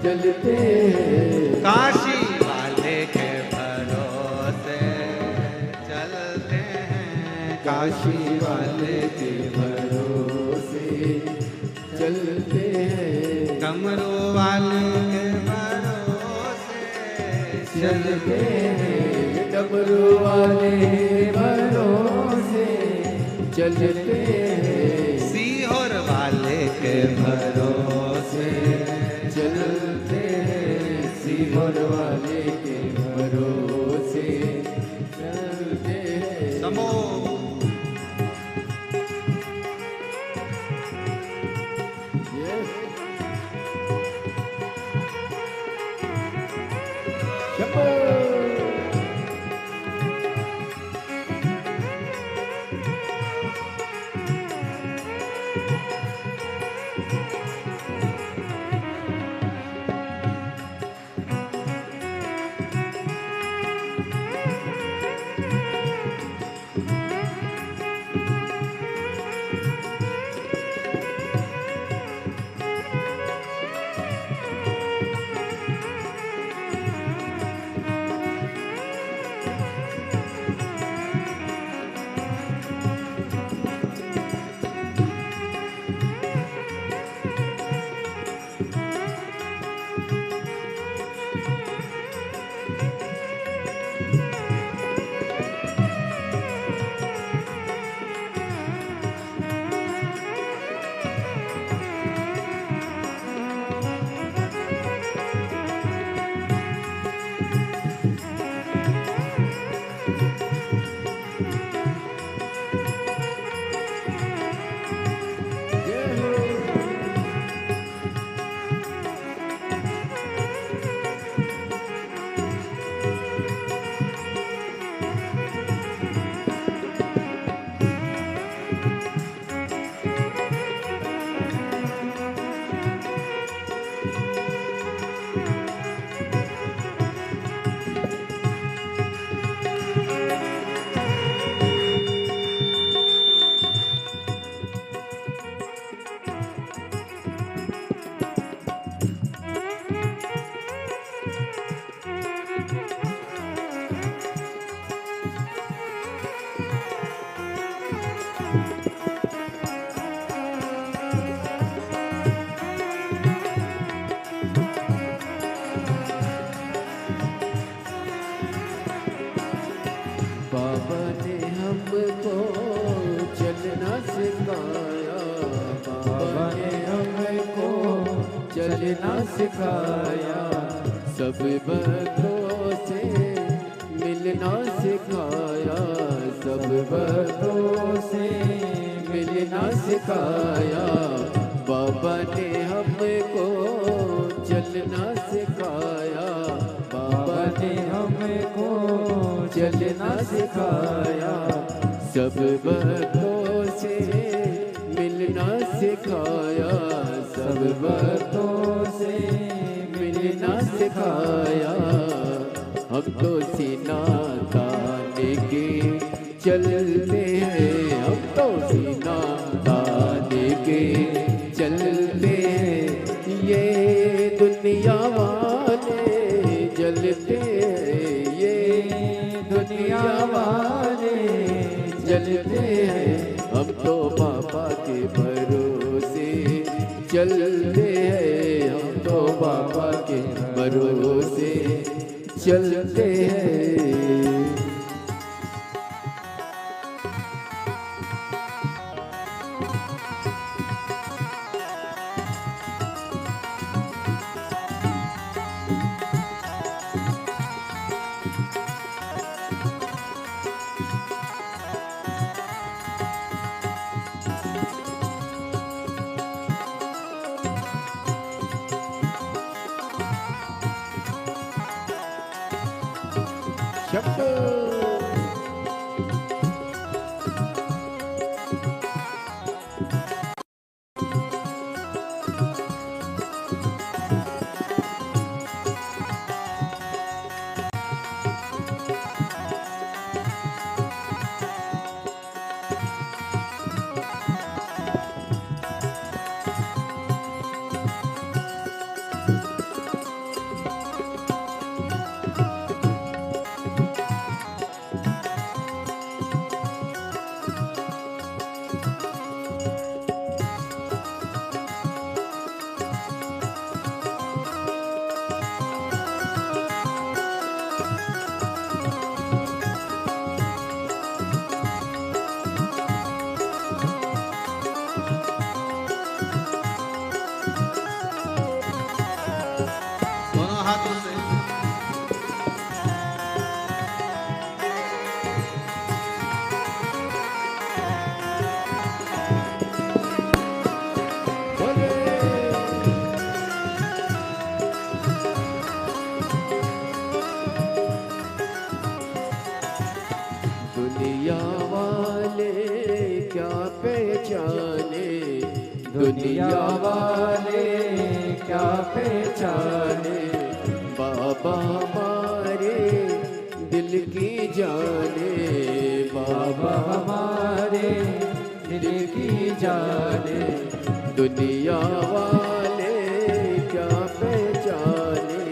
जलते हैं। काशी वाले के भरोसे चलते हैं। काशी वाले के भरोसे चलते हैं। डमरू वाले के भरोसे चलते हैं। डमरू वाले भरोसे चलते हैं। सीहोर वाले के भरोसे चलते हैं। सीहोर वाले के भरोसे चलते हैं। समो सिखाया, बाबा ने हमको चलना सिखाया, सब भक्तों से मिलना सिखाया, सब भक्तों से मिलना सिखाया, बाबा ने हमको चलना सिखाया, बाबा ने हमको चलना सिखाया, सब भक्तों से मिलना सिखाया, सब भक्तों से मिलना सिखाया, हम तो सीना ताने के चलते हैं, हम तो सीना ताने के चलते हैं, ये दुनिया वाले जलते हैं, ये दुनिया वाले जलते हैं, हम तो बाबा के भरोसे चलते हैं, हम तो बाबा के भरोसे चलते हैं। दुनिया वाले क्या पहचाने, दुनिया वाले क्या पहचाने, बाबा हमारे दिल की जाने, बाबा हमारे दिल की जाने, दुनिया वाले क्या पहचाने,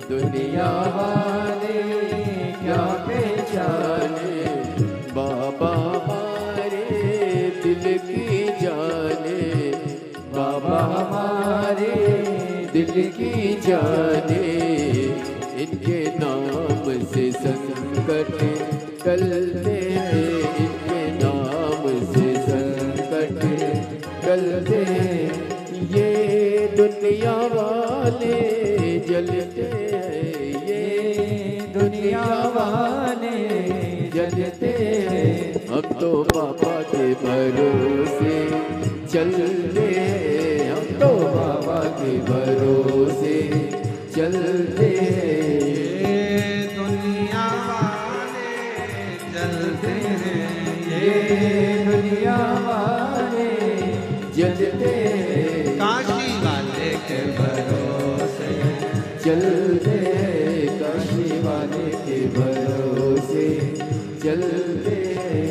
दुनिया वाले क्या पहचाने, बाबा हमारे दिल की जाने, बाबा हमारे दिल की जाने, इनके नाम से संकट टलते हैं, इनके नाम से संकट टलते हैं, ये दुनिया वाले जलते हैं, ये दुनिया वाले जलते हैं, हम तो बाबा के भरोसे चलते हैं, हम तो बाबा के भरोसे चलते हैं, ये दुनिया वाले जलते हैं, ये दुनिया वाले जलते हैं, काशी वाले के भरोसे चलते हैं, काशी वाले के भरोसे चलते हैं।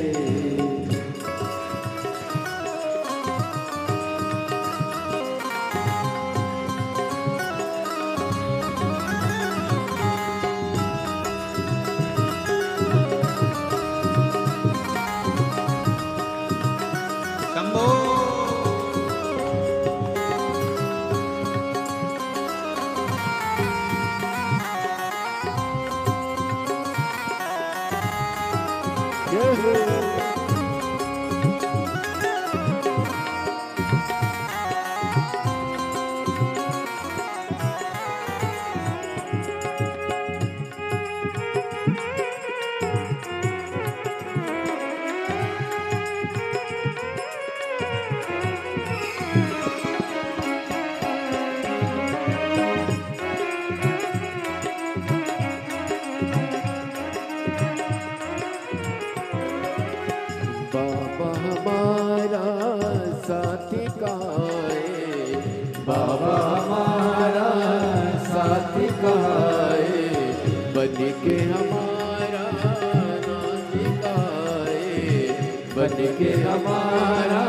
शंभो के हमारा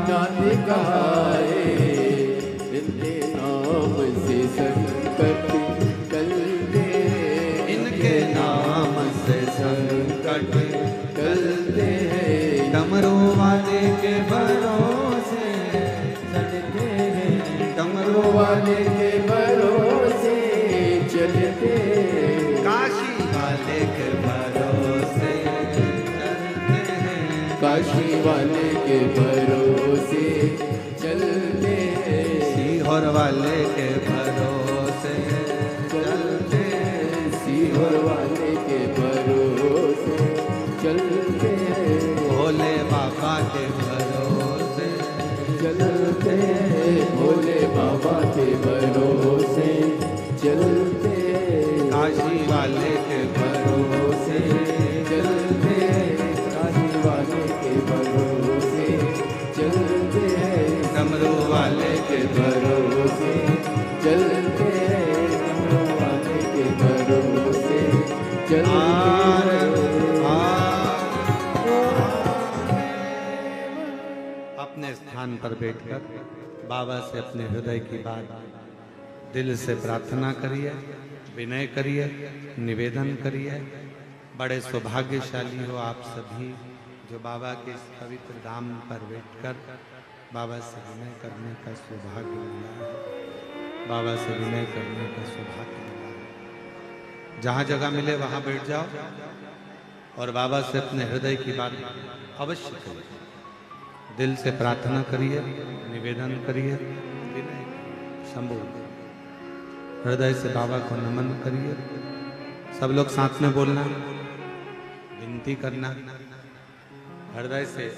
नाथ गाए, इनके नाम से संकट टलते, इनके नाम से संकट टलते हैं। डमरू वाले के भरोसे चलते हैं, डमरू वाले के भरोसे चलते, काशी वाले के भरोसे चलते हैं, काशी वाले के भरोसे चलते हैं, सीहोर वाले के भरोसे चलते हैं, सीहोर वाले के भरोसे चलते हैं, भोले बाबा के भरोसे चलते हैं, भोले बाबा के भरोसे चलते, काशी वाले के भरोसे चलते, काशी वाले के भरोसे चलते, डमरू वाले के भरोसे चलते, डमरू वाले के भरोसे चलते। अपने स्थान पर बैठकर बाबा से अपने हृदय की बात दिल से प्रार्थना करिए, विनय करिए, निवेदन करिए। बड़े सौभाग्यशाली हो आप सभी जो बाबा के इस पवित्र धाम पर बैठकर बाबा से विनय करने का सौभाग्य मिला है, बाबा से विनय करने का सौभाग्य मिला है। जहाँ जगह मिले वहाँ बैठ जाओ और बाबा से अपने हृदय की बात अवश्य करिए, दिल से प्रार्थना करिए, निवेदन करिए, विनय शंभु हृदय से बाबा को नमन करिए। सब लोग साथ में बोलना, विनती करना, हृदय से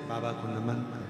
बाबा को नमन करना।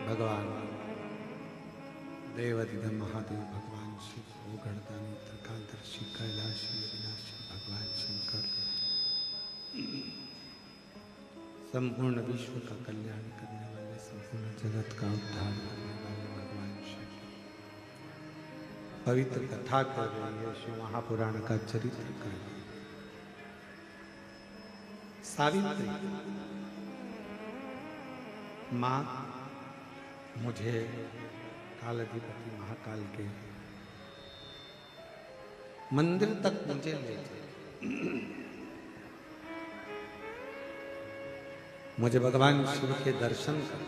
भगवान देवाधिदेव महादेव भगवान शिव गणदानी त्रिकालदर्शी कैलाशी अविनाशी भगवान शंकर संपूर्ण विश्व का कल्याण करने वाले, संपूर्ण जगत का उद्धार करने वाले भगवान शिव पवित्र कथा कर रही है। शिव महापुराण का चरित्र कर रही है। सावित्री माँ मुझे कालाधिपति महाकाल के मंदिर तक मुझे ले जाए, मुझे भगवान शिव के दर्शन कर,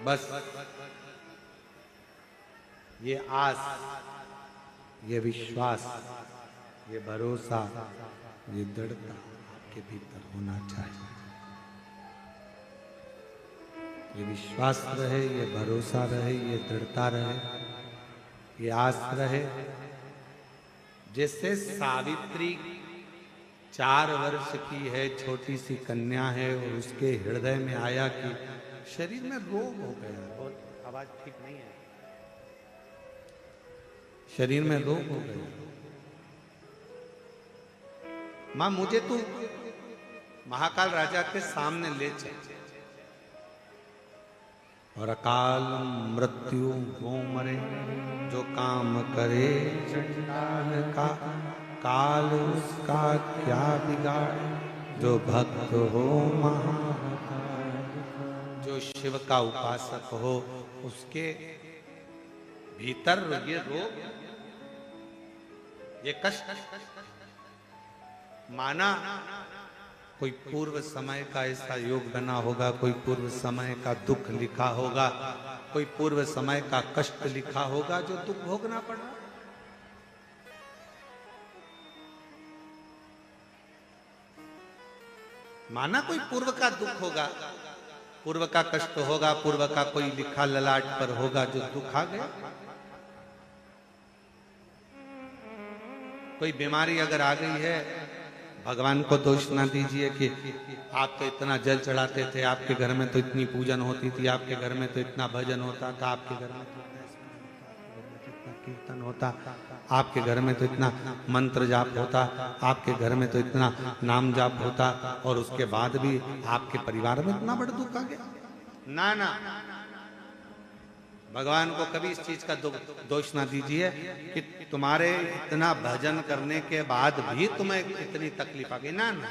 बस ये आस, ये विश्वास, ये भरोसा, ये दृढ़ता आपके भीतर होना चाहिए। ये विश्वास रहे, ये भरोसा रहे, ये दृढ़ता रहे, ये आस रहे। जैसे सावित्री 4 वर्ष की है, छोटी सी कन्या है, और उसके हृदय में आया कि शरीर में रोग हो गया, और आवाज ठीक नहीं है, शरीर में रोग हो गया, मां मुझे तू महाकाल राजा के सामने ले चल, और अकाल मृत्यु वो मरे, जो काम करे चंडाल का, काल उसका क्या बिगाड़े, जो भक्त हो महाकाल, जो शिव का उपासक हो, उसके भीतर ये रोग, ये कष्ट माना कोई पूर्व समय का ऐसा योग बना होगा, कोई पूर्व समय का दुख लिखा होगा, कोई पूर्व समय का कष्ट लिखा होगा, जो दुख भोगना पड़ा। माना कोई पूर्व का दुख होगा, पूर्व का कष्ट होगा, पूर्व का कोई लिखा ललाट पर होगा, जो दुख आ गया। कोई बीमारी अगर आ गई है, भगवान को दोष ना दीजिए कि आप तो इतना जल चढ़ाते थे, आपके घर में तो इतनी पूजन होती थी, आपके घर में तो इतना भजन होता था, आपके घर में तो इतना कीर्तन होता, आपके घर में तो इतना मंत्र जाप होता, आपके घर में तो इतना नाम जाप होता, और उसके बाद भी आपके परिवार में इतना बड़ा दुख आ गया। ना ना, भगवान को कभी इस चीज का दोष ना दीजिए कि तुम्हारे इतना भजन करने के बाद भी तुम्हें इतनी तकलीफ आ गई। ना ना,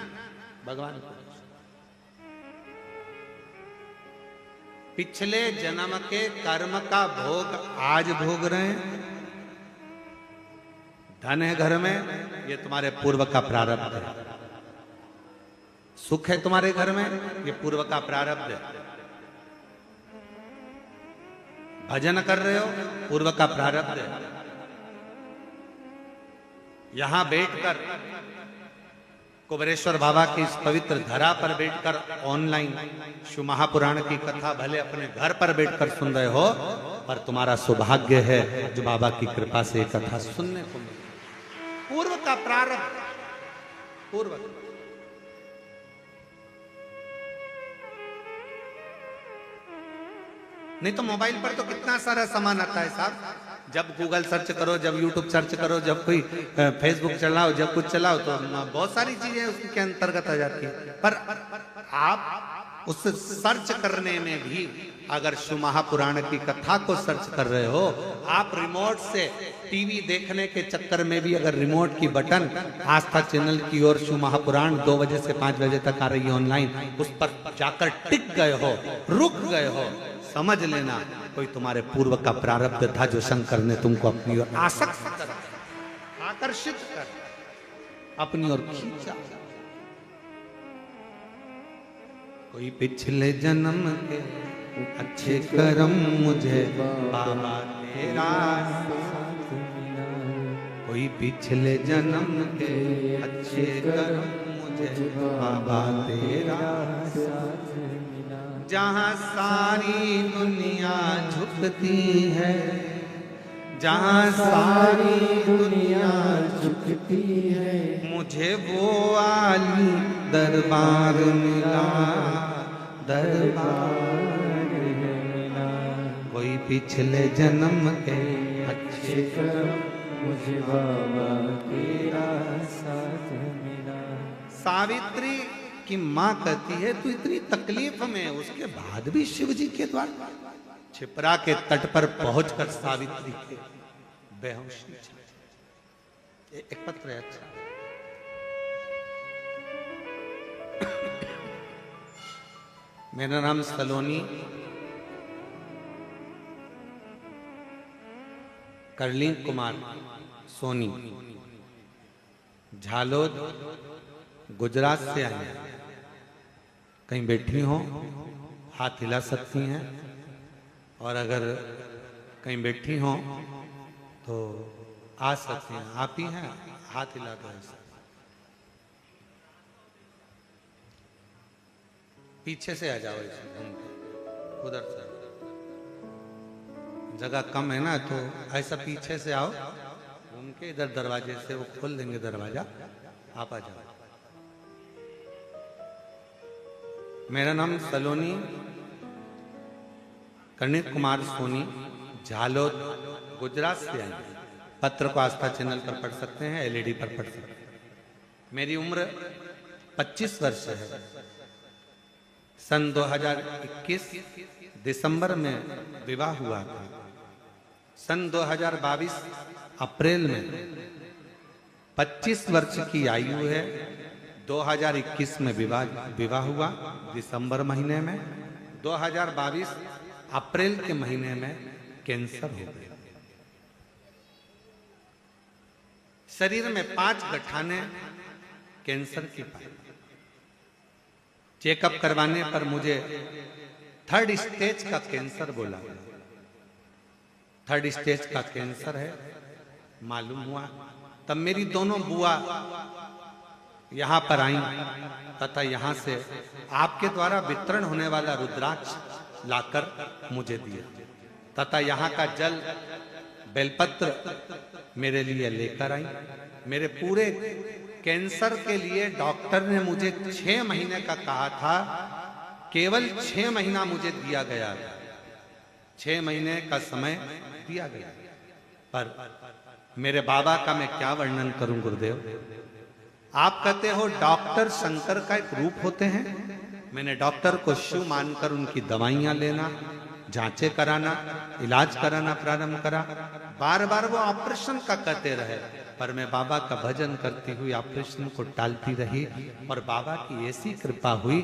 भगवान को पिछले जन्म के कर्म का भोग आज भोग रहे हैं। धन है घर में, ये तुम्हारे पूर्व का प्रारब्ध है। सुख है तुम्हारे घर में, ये पूर्व का प्रारब्ध है। भजन कर रहे हो, पूर्व का प्रारब्ध है। यहां बैठकर कुबेरेश्वर बाबा की इस पवित्र धरा पर बैठकर ऑनलाइन शिव महापुराण की कथा भले अपने घर पर बैठकर सुन रहे हो, पर तुम्हारा सौभाग्य है जो बाबा की कृपा से कथा सुनने को मिले। पूर्व का प्रारब्ध, पूर्व। नहीं तो मोबाइल पर तो कितना सारा सामान आता है साहब। जब गूगल सर्च करो, जब यूट्यूब सर्च करो, जब कोई फेसबुक चलाओ, जब कुछ चलाओ, तो बहुत सारी चीजें उसके अंतर्गत आ जाती है। पर आप उस सर्च करने में भी अगर शिव महापुराण की कथा को सर्च कर रहे हो, आप रिमोट से टीवी देखने के चक्कर में भी अगर रिमोट की बटन आस्था चैनल की ओर शिव महापुराण 2 बजे से 5 बजे तक आ रही है ऑनलाइन, उस पर जाकर टिक गए हो, रुक गए हो, समझ लेना कोई तुम्हारे पूर्व का प्रारब्ध था जो शंकर ने तुमको अपनी ओर आसक्त कर, आकर्षित कर, अपनी ओर खींचा। कोई पिछले जन्म के अच्छे कर्म मुझे बाबा तेरा, कोई पिछले जन्म के अच्छे कर्म मुझे बाबा तेरा, जहाँ सारी दुनिया झुकती है, जहाँ सारी दुनिया झुकती है, मुझे वो आली दरबार मिला, दरबार पिछले जन्म के अच्छे कर्म मुझे बाबा तेरा साथ मिला। सावित्री की माँ कहती है तू इतनी तकलीफ में, उसके बाद भी शिव जी के द्वारा छिपरा के तट पर पहुंचकर सावित्री के बेहोशी छा। एक पत्र है अच्छा। मेरा नाम सलोनी करली कुमार सोनी, झालोद गुजरात से आई हैं। कहीं बैठी हो हाथ हिला सकती हैं, और अगर कहीं बैठी हो तो आ सकती हैं। आप ही हैं, हाथ हिला दो ऐसे। पीछे से आ जाओ ऐसे घूम के, उधर से जगह कम है ना, तो ऐसा पीछे से आओ घूम के, इधर दरवाजे से वो खोल देंगे दरवाजा, आप आ जाओ। मेरा नाम सलोनी करणी कुमार सोनी, झालोद गुजरात से आई। पत्र को आस्था चैनल पर पढ़ सकते हैं, एलईडी पर पढ़ सकते हैं। मेरी उम्र 25 वर्ष है। सन 2021 दिसंबर में विवाह हुआ था। सन 2022 अप्रैल में 25 वर्ष की आयु है। 2021 में विवाह हुआ दिसंबर महीने में। 2022 अप्रैल के महीने में कैंसर हो गया। शरीर में 5 गठाने कैंसर की पाई। चेकअप करवाने पर मुझे 3rd स्टेज का कैंसर बोला। 3rd स्टेज का कैंसर है मालूम हुआ। तब मेरी दोनों बुआ यहां पर आई तथा यहां से आपके द्वारा वितरण होने वाला रुद्राक्ष लाकर मुझे दिया, तथा यहाँ का जल बेलपत्र मेरे लिए लेकर आई। मेरे पूरे कैंसर के लिए डॉक्टर ने मुझे 6 महीने का कहा था, केवल 6 महीना मुझे दिया गया। 6 महीने का समय दिया गया, पर मेरे बाबा का मैं क्या वर्णन करूं गुरुदेव। आप कहते हो डॉक्टर शंकर का एक रूप होते हैं। मैंने डॉक्टर को शिव मानकर उनकी दवाइयां लेना, जांचें कराना, इलाज कराना प्रारंभ करा। बार बार वो ऑपरेशन का कहते रहे, पर मैं बाबा का भजन करती हुई ऑपरेशन को टालती रही। और बाबा की ऐसी कृपा हुई,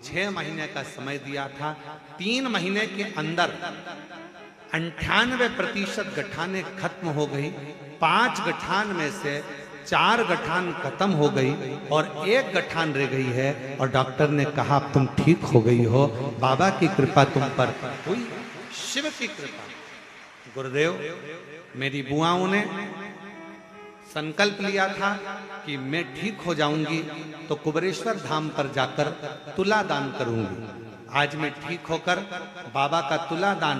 6 महीने का समय दिया था। 3 महीने के अंदर 98% गठाने खत्म हो गई। 5 गठान में से 4 गठान खत्म हो गई और 1 गठान रह गई है। और डॉक्टर ने कहा अब तुम ठीक हो गई हो, बाबा की कृपा तुम पर हुई, शिव की कृपा। गुरुदेव, मेरी बुआओं ने संकल्प लिया था कि मैं ठीक हो जाऊंगी तो कुबेरेश्वर धाम पर जाकर तुला दान करूंगी। आज मैं ठीक होकर बाबा का तुला दान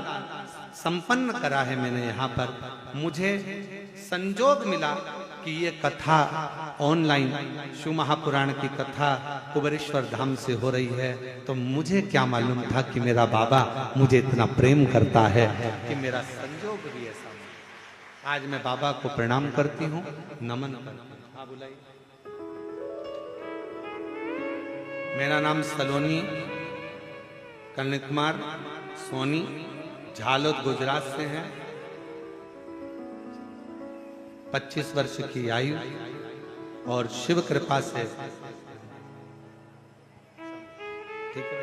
संपन्न करा है मैंने यहाँ पर। मुझे संजोग मिला कि ये कथा ऑनलाइन शिव महापुराण की कथा कुबेरेश्वर धाम से हो रही है, तो मुझे क्या मालूम था कि मेरा बाबा मुझे इतना प्रेम करता है कि मेरा संजोग भी ऐसा। आज मैं बाबा को प्रणाम करती हूँ, नमन करती हूँ। हाँ बुलाइए। मेरा नाम सलोनी करणी कुमार सोनी, झालोद गुजरात से है। 25 वर्ष की आयु और शिव कृपा से ठीक है।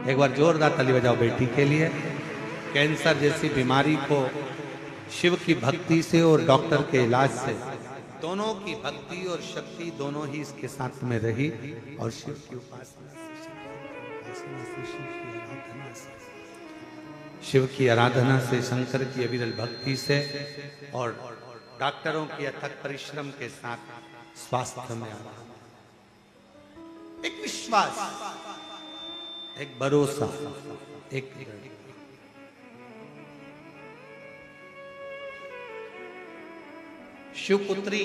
एक बार जोरदार ताली बजाओ बेटी के लिए। कैंसर जैसी बीमारी को शिव की भक्ति से और डॉक्टर के इलाज से, दोनों की भक्ति और शक्ति दोनों ही इसके साथ में रही। और शिव की उपासना से, शिव की आराधना से, शंकर की अविरल भक्ति से और डॉक्टरों की अथक परिश्रम के साथ स्वास्थ्य में एक विश्वास, एक भरोसा, एक शिवपुत्री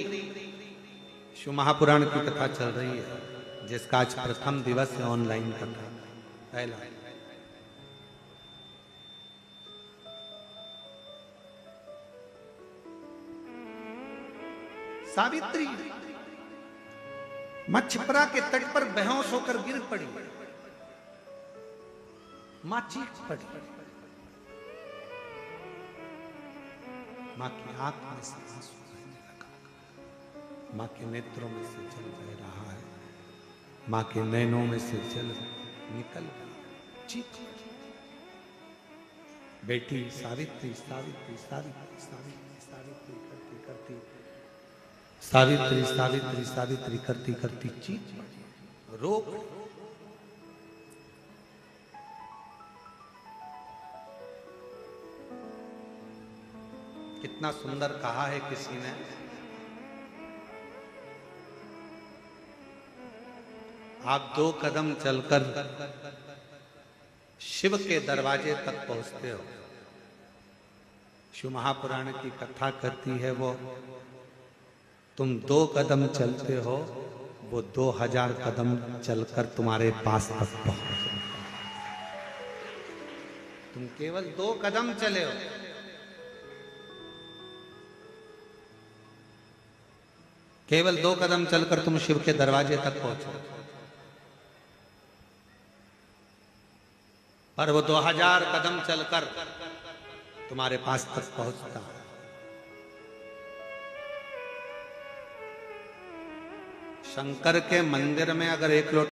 शिव महापुराण की कथा चल रही है, जिसका आज प्रथम दिवस है ऑनलाइन कथा। पहला सावित्री मां छिपरा के तट पर बेहोश होकर गिर पड़ी। मां चीख पड़ी। मां की आंख में से आंसू बहने लगा। मां के नेत्रों में से जल बह रहा है। मां के नैनों में से जल निकल गया। चीख पड़ी। बेटी सावित्री सावित्री सावित्री सावित्री सावित्री करती करती सावित्री सावित्री सावित्री करती करती चीख पड़ी। रो पड़ी। कितना सुंदर कहा है किसी ने, आप 2 कदम चलकर शिव के दरवाजे तक पहुंचते हो। शिव महापुराण की कथा करती है वो, तुम 2 कदम चलते हो, वो 2000 कदम चलकर तुम्हारे पास तक पहुंच। तुम केवल 2 कदम चले हो, केवल 2 कदम चलकर तुम शिव के दरवाजे तक पहुंचे, पर वो 2000 कदम चलकर तुम्हारे पास तक पहुंचता है। शंकर के मंदिर में अगर 1 लोटा